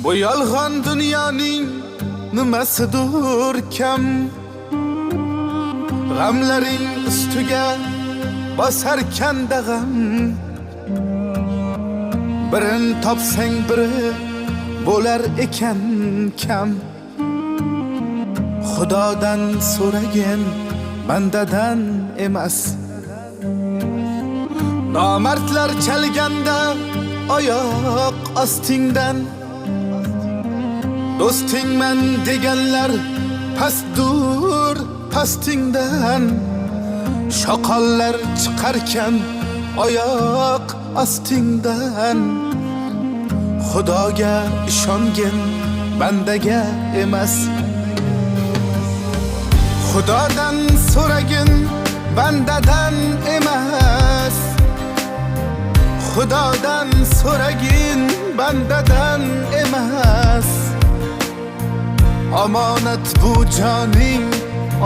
Bu yolg'on dunyoning nimasidir kam, g'amlaring ustiga bosarkan dag'am. Birin topsang biri bo'lar ekan kam. Xudodan so'ragin, bandadan emas. Nomardlar chalganda oyoq ostingdan, do'stingman deganlar pastdur pastingdan. Shoqollar chiqarkan oyoq ostingdan. Xudoga ishongin, bandaga emas. Xudodan so'ragin, bandadan emas. Xudodan so'ragin, bandadan emas. Omonat bu joning,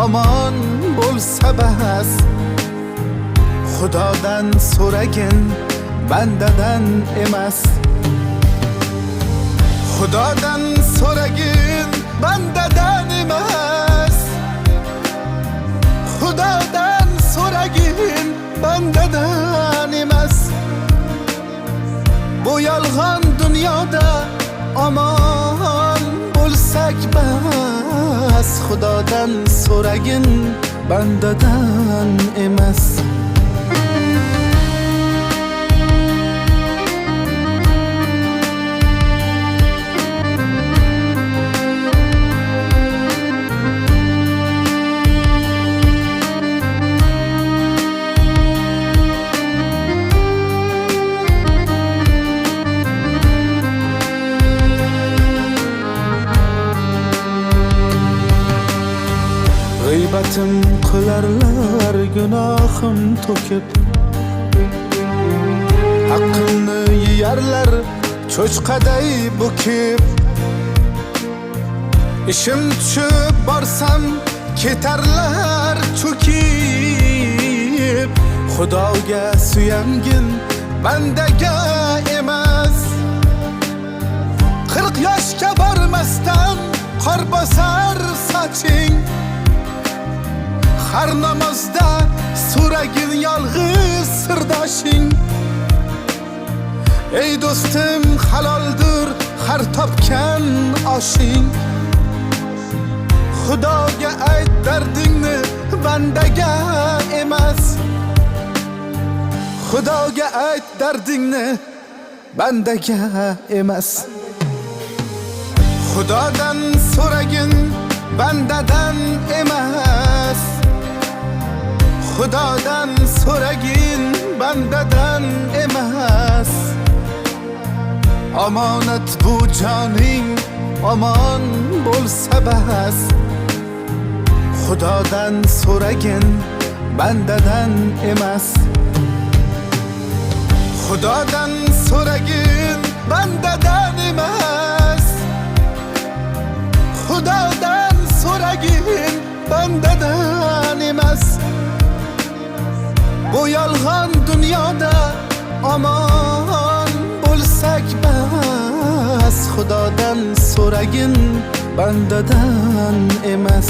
omon bo'lsa bas. Xudodan so'ragin, bandadan emas. Xudodan so'ragin, bandadan emas. Xudodan so'ragin, bandadan emas. Bu yolg'on dunyoda omon bo'lsak bas. Xudodan so'ragin, bandadan emas. G'iybatim qilarlar gunohim to'kib, haqqimni yeyarlar cho'chqaday bukib. Ishim tushib borsam ketarlar cho'kib. Xudoga suyangin, bandaga emas. 40 yoshga bormasdan qor bosar soching. Har namozda so'ragin yolg'iz sirdoshing. Ey do'stim, haloldir har topgan oshing. Xudoga ayt dardingni, bandaga emas. Xudoga ayt dardingni, bandaga emas. Xudodan so'ragin, bandadan emas. Xudodan so'ragin, bandadan emas. Omonat bu joning, omon bo'lsa bas. Xudodan so'ragin, bandadan emas. Xudodan so'ragin, bandadan emas. Xudodan so'ragin, bandadan emas. Bu yolg'on dunyoda omon bo'lsak bas. Xudodan so'ragin, bandadan emas.